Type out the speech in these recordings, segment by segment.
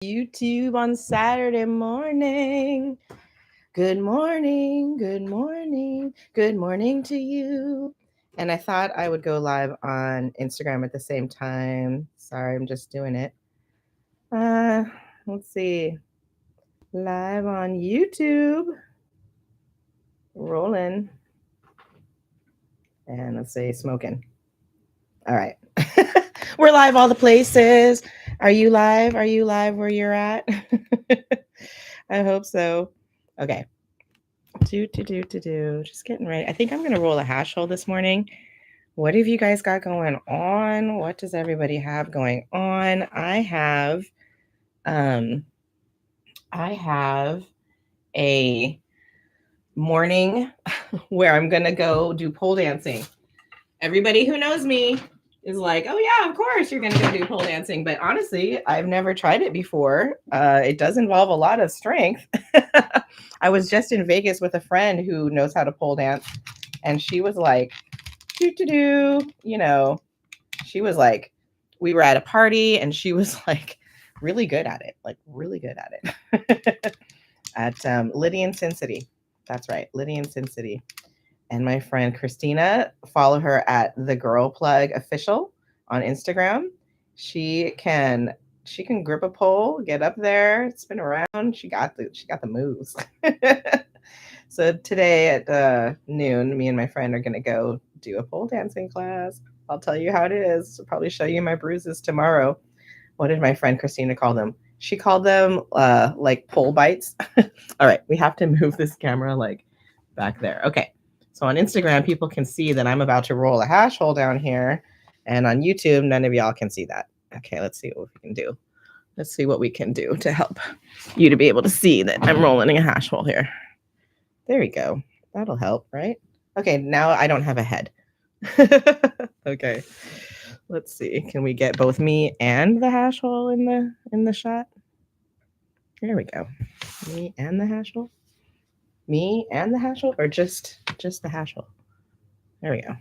YouTube on Saturday morning. Good morning, good morning, good morning to you. And I thought I would go live on Instagram at the same time. Sorry, I'm just doing it. Let's see. Live on YouTube. Rolling. And let's say smoking. All right. We're live all the places. Are you live? Are you live where you're at? I hope so. Okay. Just getting ready. I think I'm going to roll a hash hole this morning. What have you guys got going on? What does everybody have going on? I have a morning where I'm going to go do pole dancing. Everybody who knows me is like, oh yeah, of course you're going to go do pole dancing. But honestly, I've never tried it before. It does involve a lot of strength. I was just in Vegas with a friend who knows how to pole dance. And she was like, she was like, we were at a party and she was like really good at it, at Lydian Sin City. That's right, Lydian Sin City. And my friend Christina, follow her at The Girl Plug Official on Instagram. She can grip a pole, get up there, spin around. She got the moves. So today at noon, me and my friend are gonna go do a pole dancing class. I'll tell you how it is. I'll probably show you my bruises tomorrow. What did my friend Christina call them? She called them like pole bites. All right, we have to move this camera like back there. Okay. So on Instagram, people can see that I'm about to roll a hash hole down here. And on YouTube, none of y'all can see that. Okay, let's see what we can do. Let's see what we can do to help you to be able to see that I'm rolling a hash hole here. There we go. That'll help, right? Okay, now I don't have a head. Okay. Let's see. Can we get both me and the hash hole in the shot? There we go. Me and the hash hole. Me and the hash hole, or just the hash hole? There we go.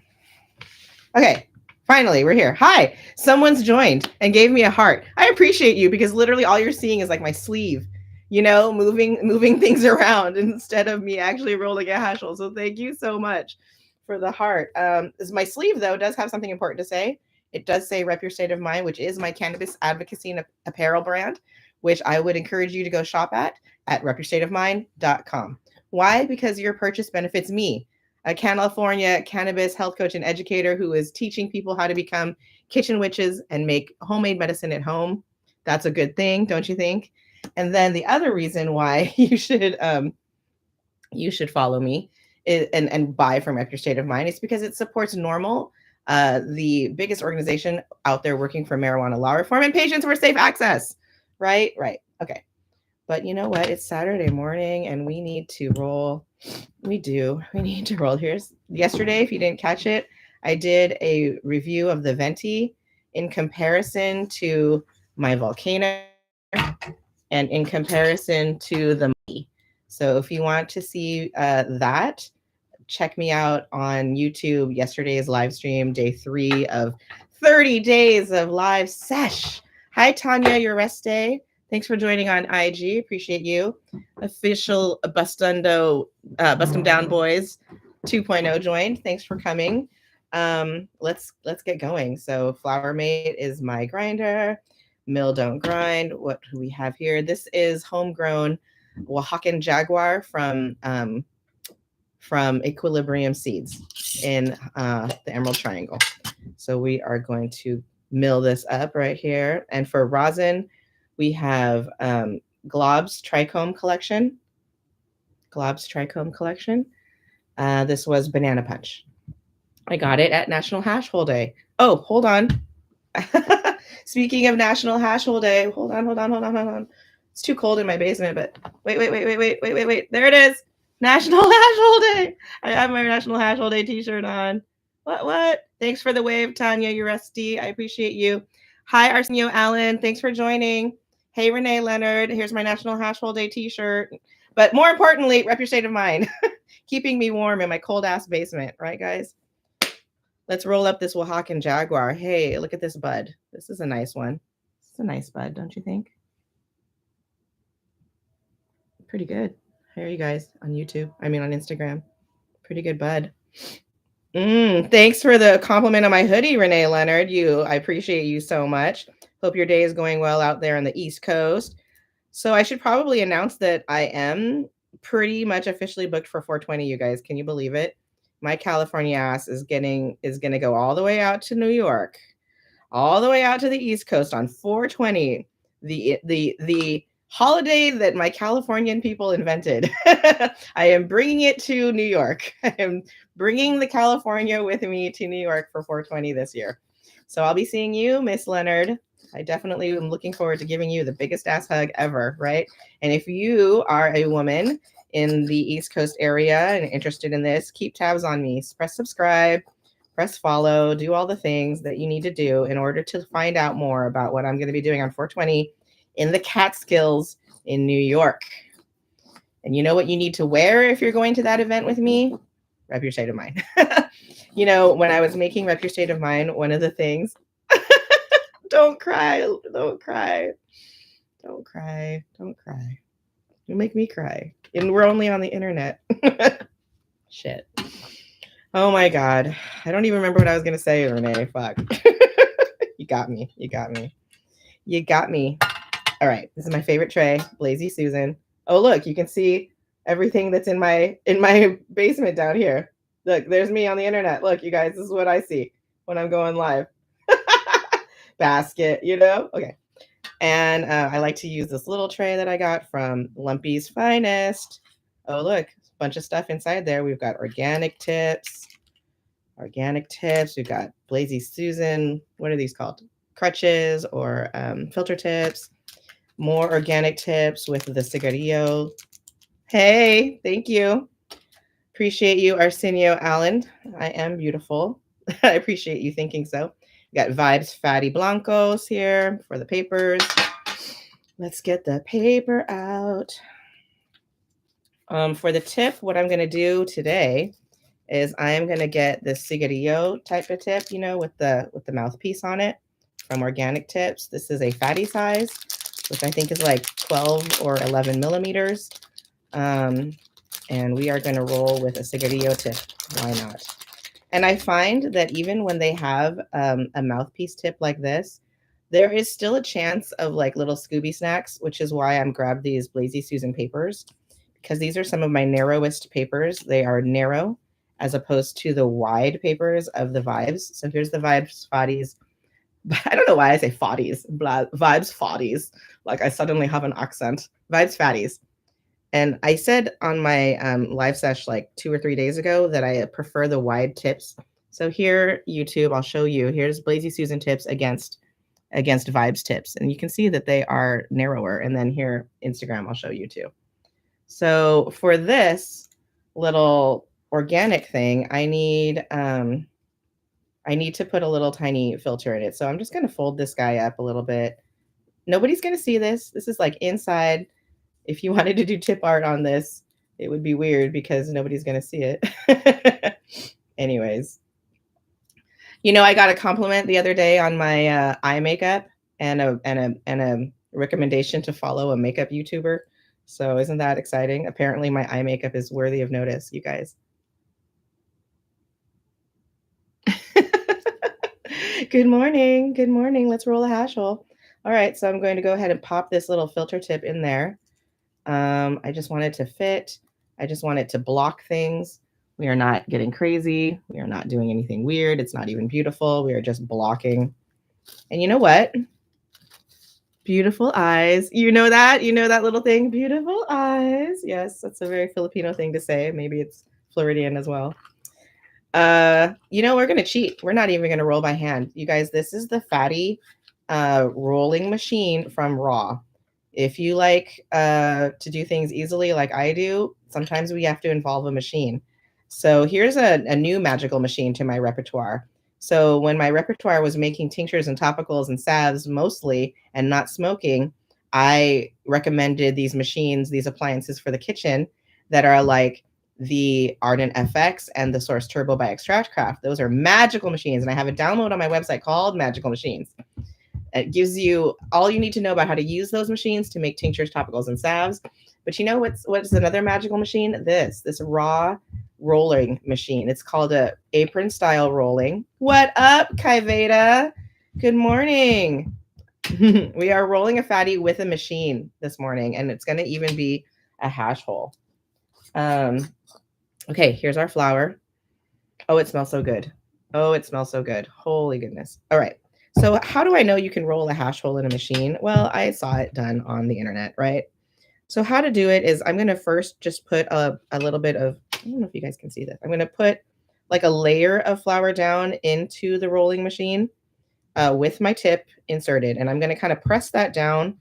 Okay, finally, we're here. Hi, someone's joined and gave me a heart. I appreciate you because literally all you're seeing is like my sleeve, moving things around instead of me actually rolling a hash hole. So thank you so much for the heart. My sleeve though does have something important to say. It does say Rep Your State of Mind, which is my cannabis advocacy and apparel brand, which I would encourage you to go shop at repyourstateofmind.com. Why? Because your purchase benefits me, a California cannabis health coach and educator who is teaching people how to become kitchen witches and make homemade medicine at home. That's a good thing, don't you think? And then the other reason why you should follow me and buy from Rep Your State of Mind is because it supports Normal, the biggest organization out there working for marijuana law reform and patients for safe access. Right. Okay. But you know what? It's Saturday morning and we need to roll. We need to roll. Here's yesterday. If you didn't catch it, I did a review of the Venti in comparison to my Volcano and in comparison to the Mighty. So if you want to see that, check me out on YouTube. Yesterday's live stream, day 3 of 30 days of live sesh. Hi, Tanya, your rest day. Thanks for joining on IG. Appreciate you. Official Bustum Down Boys 2.0 joined. Thanks for coming. Let's get going. So Flower Mate is my grinder. Mill Don't Grind. What do we have here? This is homegrown Oaxacan Jaguar from Equilibrium Seeds in the Emerald Triangle. So we are going to mill this up right here. And for rosin, we have Glob's Trichome Collection. This was Banana Punch. I got it at National Hash Hole Day. Oh, hold on. Speaking of National Hash Hole Day, hold on. It's too cold in my basement, but wait. There it is. National Hash Hole Day. I have my National Hash Hole Day t-shirt on. What? Thanks for the wave, Tanya. You're rusty. I appreciate you. Hi, Arsenio Allen. Thanks for joining. Hey, Renee Leonard. Here's my National Hash Hole Day t-shirt. But more importantly, Rep Your State of Mind. Keeping me warm in my cold-ass basement. Right, guys? Let's roll up this Oaxacan Jaguar. Hey, look at this bud. This is a nice one. It's a nice bud, don't you think? Pretty good. How are you guys on YouTube? I mean, on Instagram. Pretty good, bud. Thanks for the compliment on my hoodie, Renee Leonard. I appreciate you so much. Hope your day is going well out there on the East Coast. So I should probably announce that I am pretty much officially booked for 420, you guys. Can you believe it? My California ass is going to go all the way out to New York, all the way out to the East Coast on 420, the holiday that my Californian people invented. I am bringing it to New York. I am bringing the California with me to New York for 420 this year. So I'll be seeing you, Miss Leonard. I definitely am looking forward to giving you the biggest ass hug ever, right? And if you are a woman in the East Coast area and interested in this, keep tabs on me. Press subscribe, press follow, do all the things that you need to do in order to find out more about what I'm going to be doing on 420 in the Catskills in New York. And you know what you need to wear if you're going to that event with me? Rep Your State of Mind. When I was making Rep Your State of Mind, one of the things, don't cry. You make me cry. And we're only on the internet. Shit. Oh my God. I don't even remember what I was going to say, Renee. Fuck. You got me. All right. This is my favorite tray, Lazy Susan. Oh, look, you can see everything that's in my basement down here. Look, there's me on the internet. Look, you guys, this is what I see when I'm going live. Basket, Okay. And I like to use this little tray that I got from Lumpy's Finest. Oh, look, a bunch of stuff inside there. We've got organic tips. We've got Lazy Susan. What are these called? Crutches or filter tips. More organic tips with the cigarillo. Hey, thank you. Appreciate you, Arsenio Allen. I am beautiful. I appreciate you thinking so. We got Vibes Fatty Blancos here for the papers. Let's get the paper out. For the tip, what I'm going to do today is I'm going to get the cigarillo type of tip, with the mouthpiece on it from Organic Tips. This is a fatty size, which I think is like 12 or 11 millimeters. And we are going to roll with a cigarillo tip. Why not? And I find that even when they have a mouthpiece tip like this, there is still a chance of like little Scooby snacks, which is why I'm grabbed these Lazy Susan papers, because these are some of my narrowest papers. They are narrow as opposed to the wide papers of the Vibes. So here's the Vibes Fatties. I don't know why I say Fatties. Vibes Fatties. Like I suddenly have an accent. Vibes Fatties. And I said on my live sesh like 2 or 3 days ago that I prefer the wide tips. So here, YouTube, I'll show you. Here's Lazy Susan tips against Vibes tips. And you can see that they are narrower. And then here, Instagram, I'll show you too. So for this little organic thing, I need to put a little tiny filter in it. So I'm just going to fold this guy up a little bit. Nobody's going to see this. This is like inside. If you wanted to do tip art on this, it would be weird because nobody's going to see it. Anyways, I got a compliment the other day on my eye makeup and a recommendation to follow a makeup YouTuber. So isn't that exciting? Apparently my eye makeup is worthy of notice, you guys. Good morning. Let's roll a hash hole. All right, so I'm going to go ahead and pop this little filter tip in there. I just want it to fit. I just want it to block things. We are not getting crazy. We are not doing anything weird. It's not even beautiful. We are just blocking. And you know what? Beautiful eyes. You know that little thing? Beautiful eyes. Yes, that's a very Filipino thing to say. Maybe it's Floridian as well. We're going to cheat. We're not even going to roll by hand. You guys, this is the fatty rolling machine from Raw. If you like to do things easily like I do, sometimes we have to involve a machine. So here's a new magical machine to my repertoire. So when my repertoire was making tinctures and topicals and salves mostly and not smoking, I recommended these machines, these appliances for the kitchen that are like the Ardent FX and the Source Turbo by Extractcraft. Those are magical machines. And I have a download on my website called Magical Machines. It gives you all you need to know about how to use those machines to make tinctures, topicals, and salves. But you know what's another magical machine? This raw rolling machine. It's called a apron style rolling. What up, Kaiveda? Good morning. We are rolling a fatty with a machine this morning, and it's going to even be a hash hole. Okay, here's our flour. Oh, it smells so good. Oh, it smells so good. Holy goodness. All right. So how do I know you can roll a hash hole in a machine? Well, I saw it done on the internet, right? So how to do it is I'm going to first just put a little bit of, I don't know if you guys can see this. I'm going to put like a layer of flour down into the rolling machine with my tip inserted. And I'm going to kind of press that down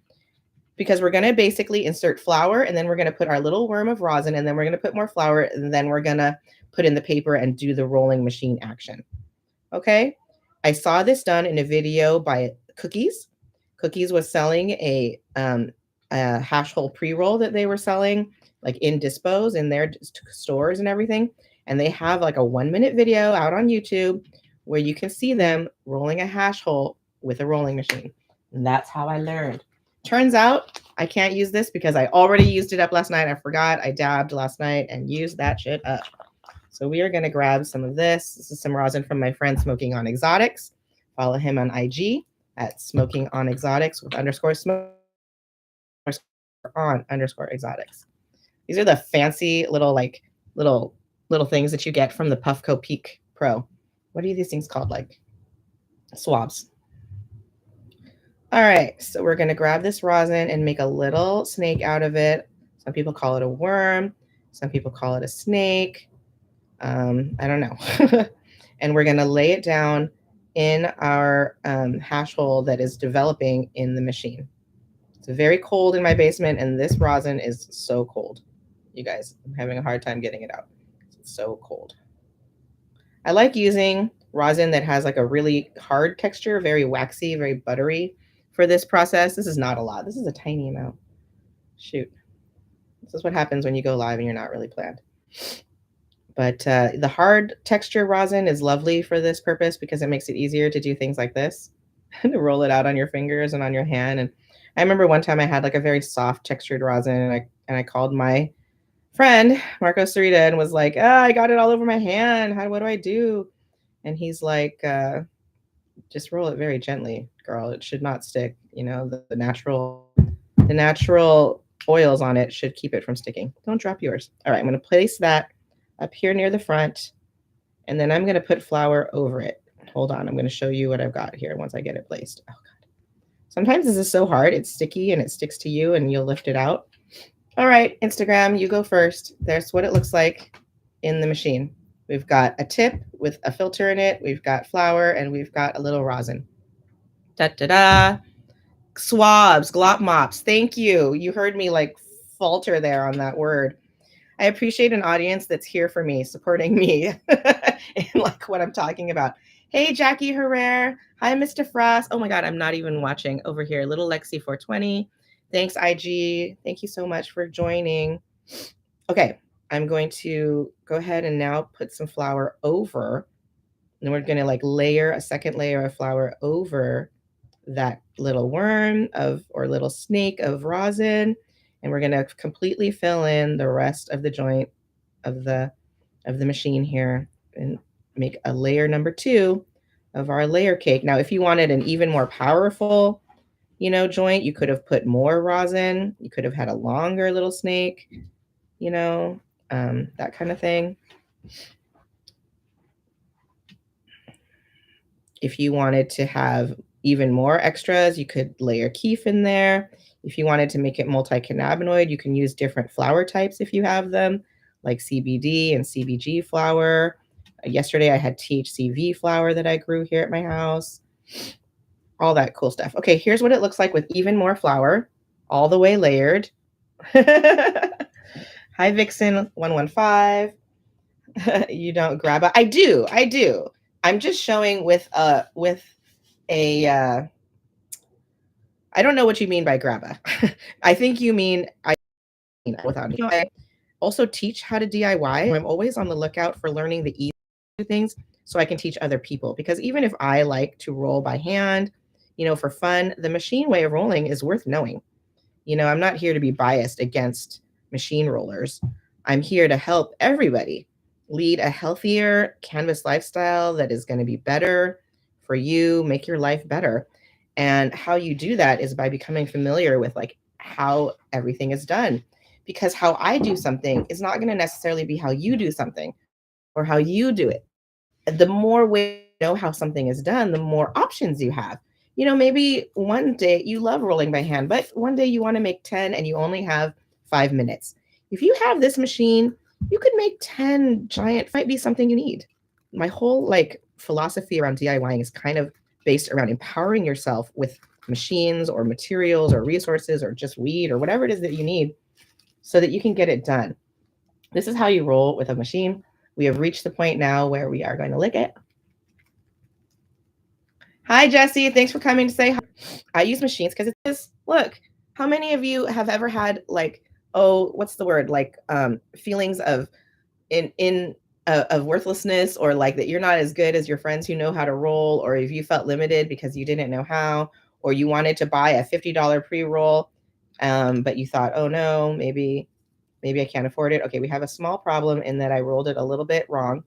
because we're going to basically insert flour, and then we're going to put our little worm of rosin, and then we're going to put more flour, and then we're going to put in the paper and do the rolling machine action. Okay. I saw this done in a video by Cookies. Cookies was selling a hash hole pre-roll that they were selling like in dispos in their stores and everything. And they have like a 1-minute video out on YouTube where you can see them rolling a hash hole with a rolling machine. And that's how I learned. Turns out I can't use this because I already used it up last night. I forgot. I dabbed last night and used that shit up. So we are going to grab some of this. This is some rosin from my friend Smoking on Exotics. Follow him on IG at Smoking on Exotics with _smoke on _exotics. These are the fancy little little things that you get from the Puffco Peak Pro. What are these things called? Like swabs. All right, so we're going to grab this rosin and make a little snake out of it. Some people call it a worm. Some people call it a snake. I don't know. And we're going to lay it down in our hash hole that is developing in the machine. It's very cold in my basement, and this rosin is so cold. You guys, I'm having a hard time getting it out. It's so cold. I like using rosin that has like a really hard texture, very waxy, very buttery for this process. This is not a lot. This is a tiny amount. Shoot. This is what happens when you go live and you're not really planned. But the hard texture rosin is lovely for this purpose because it makes it easier to do things like this, to roll it out on your fingers and on your hand. And I remember one time I had like a very soft textured rosin, and I called my friend Marco Sarita and was like, I got it all over my hand. What do I do? And he's like, just roll it very gently, girl. It should not stick. You know, the natural oils on it should keep it from sticking. Don't drop yours. All right, I'm going to place that up here near the front, and then I'm going to put flour over it. Hold on, I'm going to show you what I've got here once I get it placed. Oh God. Sometimes this is so hard. It's sticky and it sticks to you and you'll lift it out. All right, Instagram, you go first. There's what it looks like in the machine. We've got a tip with a filter in it. We've got flour, and we've got a little rosin. Da-da-da. Swabs, glop mops. Thank you. You heard me like falter there on that word. I appreciate an audience that's here for me, supporting me in like what I'm talking about. Hey, Jackie Herrera. Hi, Mr. Frost. Oh my God, I'm not even watching over here. Little Lexi 420. Thanks, IG. Thank you so much for joining. Okay, I'm going to go ahead and now put some flour over. And we're going to like layer a second layer of flour over that little worm or little snake of rosin. And we're going to completely fill in the rest of the joint of the machine here and make a layer number 2 of our layer cake. Now, if you wanted an even more powerful, joint, you could have put more rosin. You could have had a longer little snake, that kind of thing. If you wanted to have even more extras, you could layer keef in there. If you wanted to make it multi-cannabinoid, you can use different flower types if you have them, like CBD and CBG flower. Yesterday, I had THCV flower that I grew here at my house. All that cool stuff. Okay, here's what it looks like with even more flour, all the way layered. Hi, Vixen 115. You don't grab it. I do. I'm just showing with a I don't know what you mean by grabba. I think you mean without it. I also teach how to DIY. I'm always on the lookout for learning the easy things so I can teach other people, because even if I like to roll by hand, for fun, the machine way of rolling is worth knowing. I'm not here to be biased against machine rollers. I'm here to help everybody lead a healthier cannabis lifestyle that is going to be better for you, make your life better. And how you do that is by becoming familiar with like how everything is done. Because how I do something is not going to necessarily be how you do something or how you do it. The more ways you know how something is done, the more options you have. Maybe one day you love rolling by hand, but one day you want to make 10 and you only have 5 minutes. If you have this machine, you could make 10 giant, might be something you need. My whole like philosophy around DIYing is kind of based around empowering yourself with machines or materials or resources or just weed or whatever it is that you need so that you can get it done. This is how you roll with a machine. We have reached the point now where we are going to lick it. Hi, Jesse. Thanks for coming to say hi. I use machines because it is, look, how many of you have ever had like, oh, what's the word? Like feelings of of worthlessness, or like that you're not as good as your friends who know how to roll, or if you felt limited because you didn't know how, or you wanted to buy a $50 pre-roll, but you thought, oh no, maybe I can't afford it. Okay, we have a small problem in that I rolled it a little bit wrong.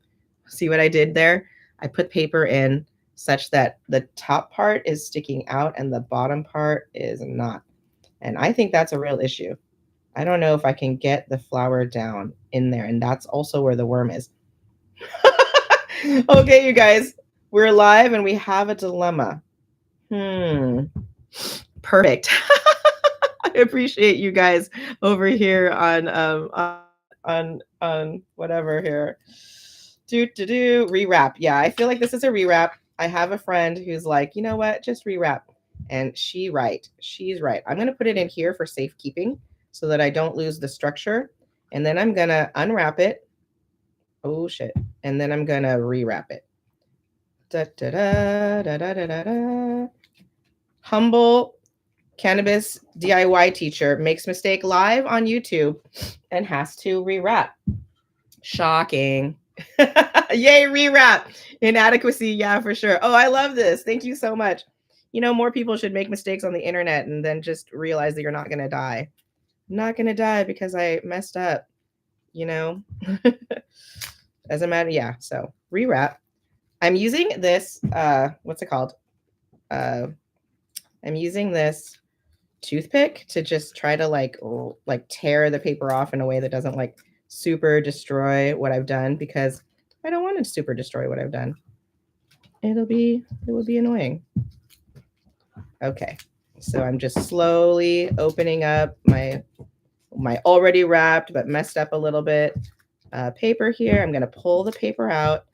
See what I did there? I put paper in such that the top part is sticking out and the bottom part is not. And I think that's a real issue. I don't know if I can get the flower down in there. And that's also where the worm is. Okay, you guys, we're live and we have a dilemma. Perfect. I appreciate you guys over here on whatever here. Rewrap. Yeah, I feel like this is a rewrap. I have a friend who's like, you know what, just rewrap. And she's right. I'm going to put it in here for safekeeping so that I don't lose the structure. And then I'm going to unwrap it. Oh, shit. And then I'm going to rewrap it. Da, da, da, da, da, da, da. Humble cannabis DIY teacher makes mistake live on YouTube and has to rewrap. Shocking. Yay, rewrap. Inadequacy. Yeah, for sure. Oh, I love this. Thank you so much. More people should make mistakes on the internet and then just realize that you're not going to die. I'm not going to die because I messed up, Doesn't matter. Yeah. So rewrap. I'm using this, what's it called? I'm using this toothpick to just try to like tear the paper off in a way that doesn't like super destroy what I've done, because I don't want to super destroy what I've done. It would be annoying. Okay, so I'm just slowly opening up my already wrapped but messed up a little bit paper here. I'm going to pull the paper out,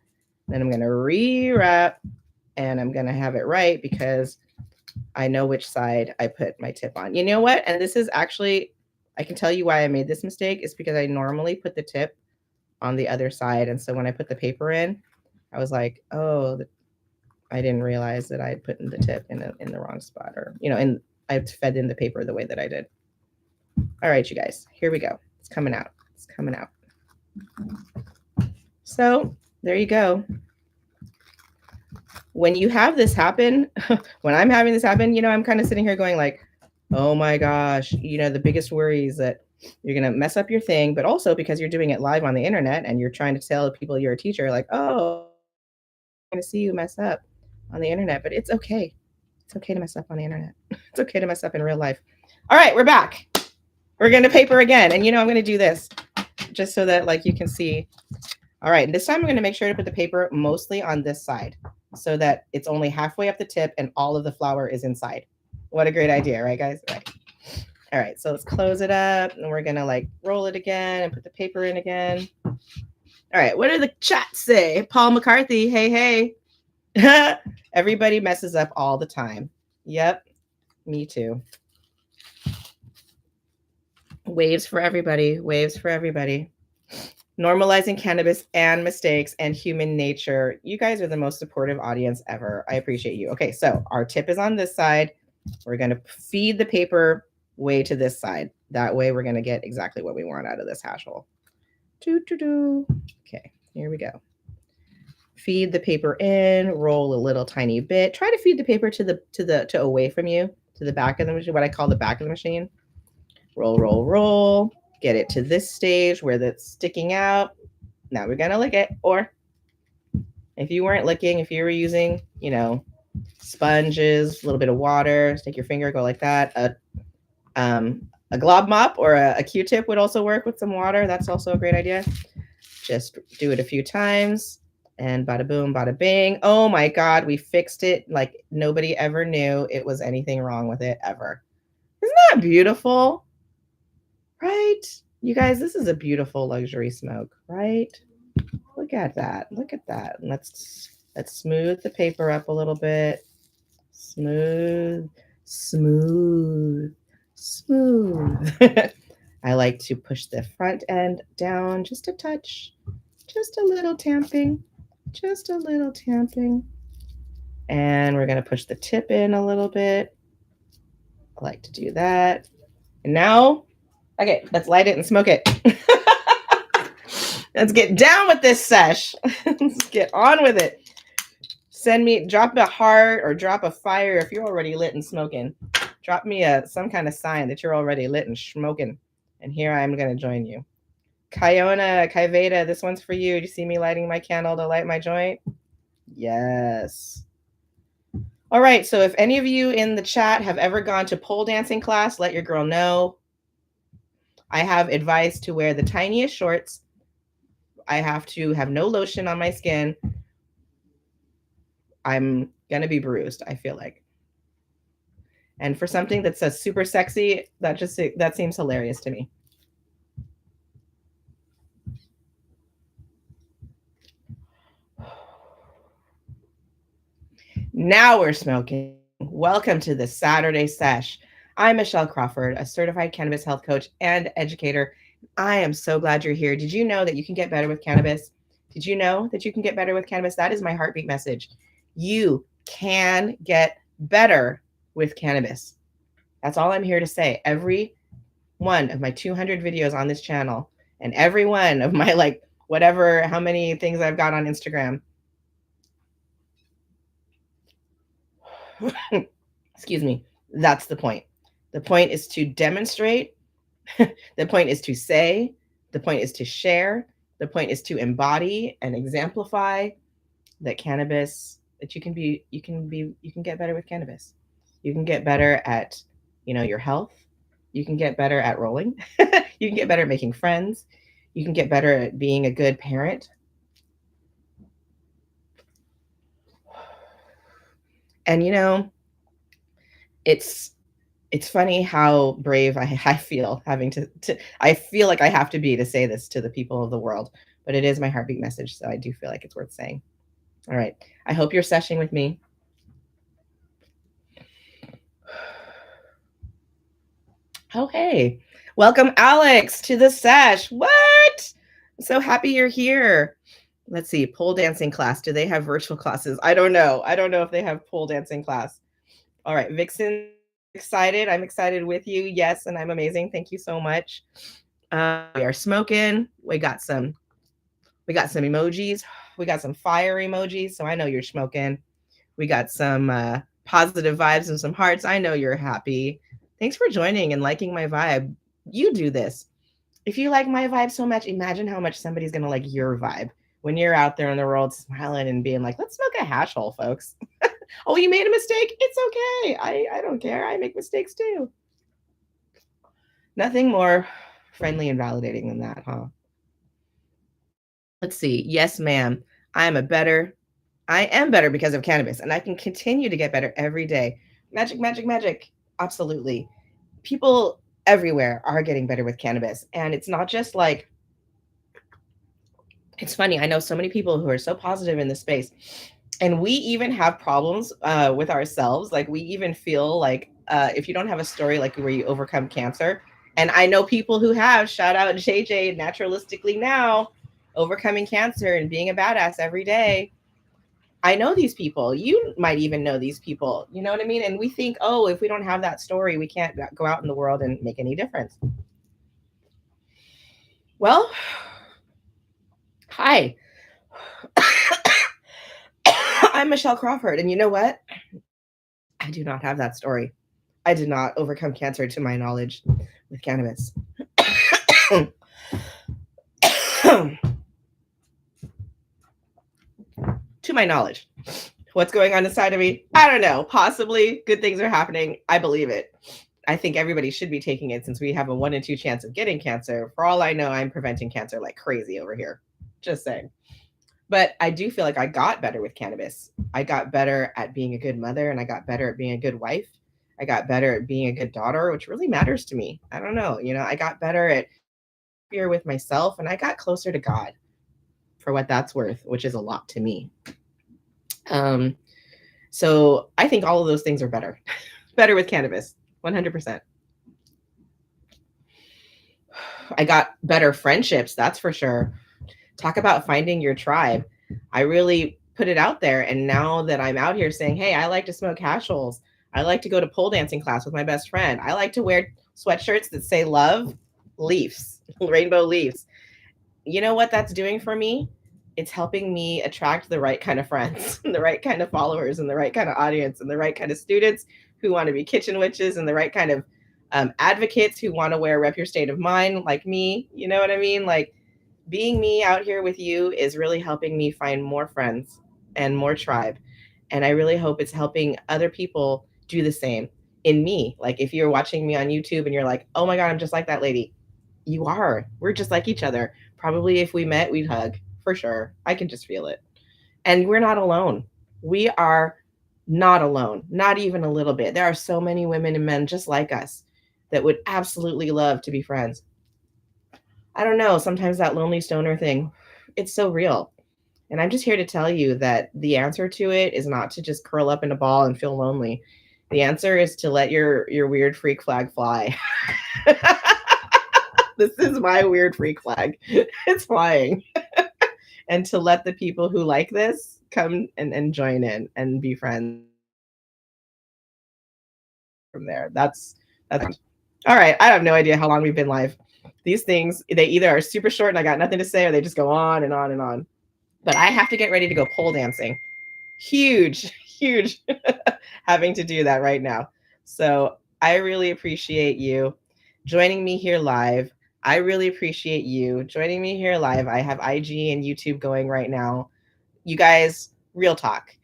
then I'm going to rewrap, and I'm going to have it right because I know which side I put my tip on. You know what? And this is actually, I can tell you why I made this mistake. It's because I normally put the tip on the other side. And so when I put the paper in, I was like, oh, I didn't realize that I had put in the tip in the wrong spot, or, and I fed in the paper the way that I did. All right, you guys, here we go. It's coming out. So there you go. When you have this happen, when I'm having this happen, I'm kind of sitting here going like, oh my gosh, the biggest worry is that you're going to mess up your thing, but also because you're doing it live on the internet and you're trying to tell people you're a teacher, like, oh, I'm going to see you mess up on the internet, but it's okay. It's okay to mess up on the internet. It's okay to mess up in real life. All right, we're back. We're going to paper again. And, I'm going to do this just so that like you can see. All right, this time I'm going to make sure to put the paper mostly on this side so that it's only halfway up the tip and all of the flour is inside. What a great idea, right, guys? Right. All right, so let's close it up and we're going to like roll it again and put the paper in again. All right, what do the chats say? Paul McCarthy, hey. Everybody messes up all the time. Yep, me too. Waves for everybody. Normalizing cannabis and mistakes and human nature. You guys are the most supportive audience ever. I appreciate you. Okay, so our tip is on this side. We're going to feed the paper way to this side. That way we're going to get exactly what we want out of this hash hole. Okay, here we go. feed the paper in, roll a little tiny bit. Try to feed the paper to away from you, to the back of the machine, what I call the back of the machine. Roll, roll, roll. Get it to this stage where that's sticking out. Now we're gonna lick it. Or if you weren't licking, if you were using, sponges, a little bit of water, take your finger, go like that. A glob mop or a Q-tip would also work with some water. That's also a great idea. Just do it a few times and bada boom, bada bing. Oh my God, we fixed it like nobody ever knew it was anything wrong with it ever. Isn't that beautiful? Right? You guys, this is a beautiful luxury smoke, right? Look at that. Look at that. Let's smooth the paper up a little bit. Smooth, smooth, smooth. I like to push the front end down just a touch, just a little tamping, just a little tamping. And we're going to push the tip in a little bit. I like to do that. And now, okay, let's light it and smoke it. Let's get down with this sesh. Let's get on with it. Drop a heart or drop a fire if you're already lit and smoking. Drop me some kind of sign that you're already lit and smoking. And here I'm going to join you. Kayona, Kaiveda, this one's for you. Do you see me lighting my candle to light my joint? Yes. All right. So if any of you in the chat have ever gone to pole dancing class, let your girl know. I have advice to wear the tiniest shorts. I have to have no lotion on my skin. I'm going to be bruised, I feel like. And for something that's super sexy, that seems hilarious to me. Now we're smoking. Welcome to the Saturday Sesh. I'm Michelle Crawford, a certified cannabis health coach and educator. I am so glad you're here. Did you know that you can get better with cannabis? Did you know that you can get better with cannabis? That is my heartbeat message. You can get better with cannabis. That's all I'm here to say. Every one of my 200 videos on this channel and every one of my how many things I've got on Instagram. Excuse me. That's the point. The point is to demonstrate. The point is to say. The point is to share. The point is to embody and exemplify that cannabis, that you can get better with cannabis. You can get better at, your health. You can get better at rolling. You can get better at making friends. You can get better at being a good parent. And it's funny how brave I feel having to I feel like I have to be to say this to the people of the world, but it is my heartbeat message, so I do feel like it's worth saying. All right. I hope you're seshing with me. Oh, hey. Welcome, Alex, to the sesh. What? I'm so happy you're here. Let's see. Pole dancing class. Do they have virtual classes? I don't know. I don't know if they have pole dancing class. All right. Vixen, excited. I'm excited with you. Yes, and I'm amazing. Thank you so much. We are smoking. We got some emojis. We got some fire emojis. So I know you're smoking. We got some positive vibes and some hearts. I know you're happy. Thanks for joining and liking my vibe. You do this. If you like my vibe so much, imagine how much somebody's going to like your vibe when you're out there in the world smiling and being like, let's smoke a hash hole, folks. Oh, you made a mistake? It's okay. I don't care. I make mistakes too. Nothing more friendly and validating than that, huh? Let's see. Yes, ma'am. I am better because of cannabis, and I can continue to get better every day. Magic, magic, magic. Absolutely. People everywhere are getting better with cannabis. And it's not just like, it's funny. I know so many people who are so positive in this space, and we even have problems with ourselves. Like we even feel like if you don't have a story like where you overcome cancer, and I know people who have, shout out JJ, naturalistically now, overcoming cancer and being a badass every day. I know these people. You might even know these people. You know what I mean? And we think, oh, if we don't have that story, we can't go out in the world and make any difference. Well, hi. I'm Michelle Crawford, and you know what? I do not have that story. I did not overcome cancer, to my knowledge, with cannabis. To my knowledge. What's going on inside of me? I don't know. Possibly good things are happening. I believe it. I think everybody should be taking it since we have a 1 in 2 chance of getting cancer. For all I know, I'm preventing cancer like crazy over here. Just saying. But I do feel like I got better with cannabis. I got better at being a good mother, and I got better at being a good wife. I got better at being a good daughter, which really matters to me. I don't know. I got better at being with myself, and I got closer to God, for what that's worth, which is a lot to me. So I think all of those things are better. Better with cannabis, 100%. I got better friendships, that's for sure. Talk about finding your tribe. I really put it out there. And now that I'm out here saying, hey, I like to smoke hashols. I like to go to pole dancing class with my best friend. I like to wear sweatshirts that say love, leaves, rainbow leaves. You know what that's doing for me? It's helping me attract the right kind of friends, the right kind of followers, and the right kind of audience, and the right kind of students who want to be kitchen witches, and the right kind of advocates who want to wear Rep Your State of Mind like me. You know what I mean? Like, being me out here with you is really helping me find more friends and more tribe. And I really hope it's helping other people do the same in me. Like, if you're watching me on YouTube and you're like, oh my God, I'm just like that lady. You are. We're just like each other. Probably if we met, we'd hug for sure. I can just feel it. And we're not alone. We are not alone, not even a little bit. There are so many women and men just like us that would absolutely love to be friends. I don't know, sometimes that lonely stoner thing, it's so real. And I'm just here to tell you that the answer to it is not to just curl up in a ball and feel lonely. The answer is to let your weird freak flag fly. This is my weird freak flag. It's flying. And to let the people who like this come and join in and be friends from there. That's all right. I have no idea how long we've been live. These things, they either are super short and I got nothing to say, or they just go on and on and on. But I have to get ready to go pole dancing. Huge having to do that right now. So I really appreciate you joining me here live. I really appreciate you joining me here live. I have IG and YouTube going right now. You guys, real talk.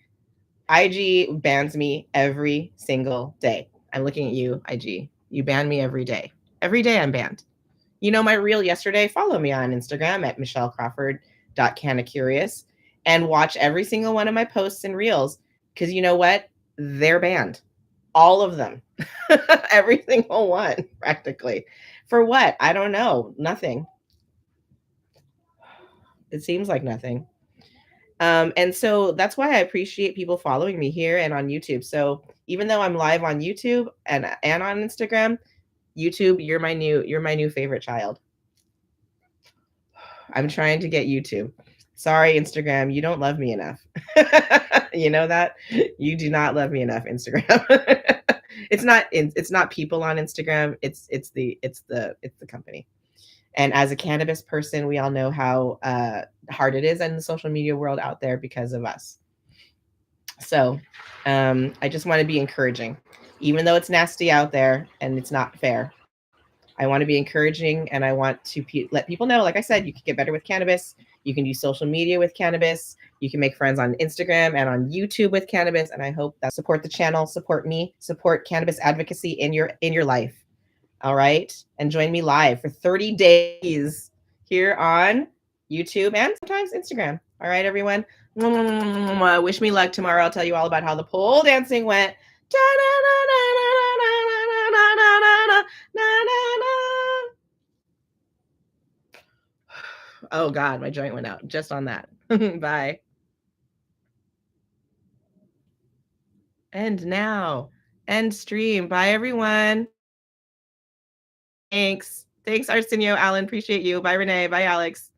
IG bans me every single day. I'm looking at you, IG. You ban me every day. Every day I'm banned. You know my reel yesterday? Follow me on Instagram at michellcrawford.cannacurious and watch every single one of my posts and reels, because you know what? They're banned. All of them. Every single one, practically. For what? I don't know. Nothing. It seems like nothing. And so that's why I appreciate people following me here and on YouTube. So even though I'm live on YouTube and on Instagram, YouTube, you're my new favorite child. I'm trying to get YouTube. Sorry, Instagram, you don't love me enough. You know that? You do not love me enough, Instagram. It's not people on Instagram. It's the company. And as a cannabis person, we all know how hard it is in the social media world out there because of us. So I just want to be encouraging, even though it's nasty out there and it's not fair. I want to be encouraging, and I want to let people know, like I said, you can get better with cannabis. You can use social media with cannabis. You can make friends on Instagram and on YouTube with cannabis. And I hope that support the channel, support me, support cannabis advocacy in your life. All right. And join me live for 30 days here on YouTube and sometimes Instagram. All right, everyone. Wish me luck tomorrow. I'll tell you all about how the pole dancing went. Oh God, my joint went out just on that. Bye. And now, end stream. Bye, everyone. Thanks, Arsenio, Alan. Appreciate you. Bye, Renee. Bye, Alex.